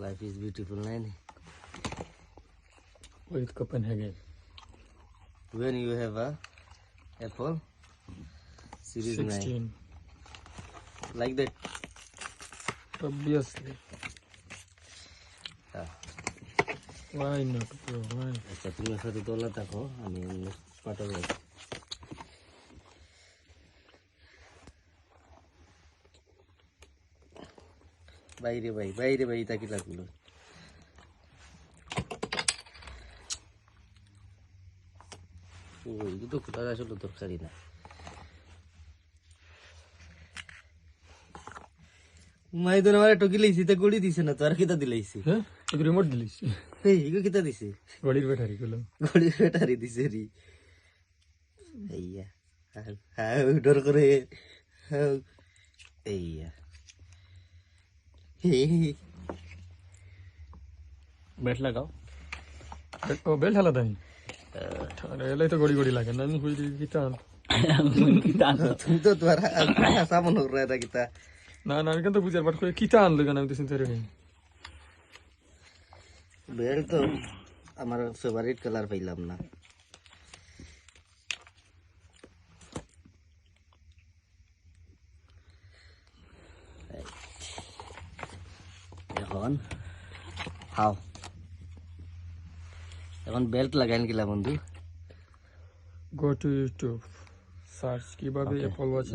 Life is beautiful, man. With Copenhagen. When you have a Apple Series 16. 9, like that. Obviously. Yeah. Why not, bro? Why? আচ্ছা তুমি ওর সাথে তোলা থাকো আমি পাঠাবো বাইরে ভাই তাকি লাগলো ওই তো কোথায় আসলে দরকারই না মাই তো আমার টকি লইছি তে গড়ি দিছে না তো আর কিটা দিলাইছি হ্যাঁ এগুলো রিমোট দিলিস এই ইগো কিটা দিছে গড়ির ব্যাটারি গুলো গড়ির ব্যাটারি দিছে রি এইয়া হ্যাঁ ডর করে হ্যাঁ এইয়া বেল্ট লাগাও ও বেল্ট হালা দাই আরে এলাই তো গড়ি গড়ি লাগে না আমি কই দিই কিটান তুমি তো তোমার সামন হর রা কিটা না আমি কিন্তু বুঝার বাট কই কিটান লাগে না আমি তো চিন্তা করি বেল্ট তো আমার ফেভারিট কালার পাইলাম না এখন হাও এখন বেল্ট লাগাইন কিলা বন্ধু গো টু ইউটিউব সার্চ কিভাবে অ্যাপল ওয়াচ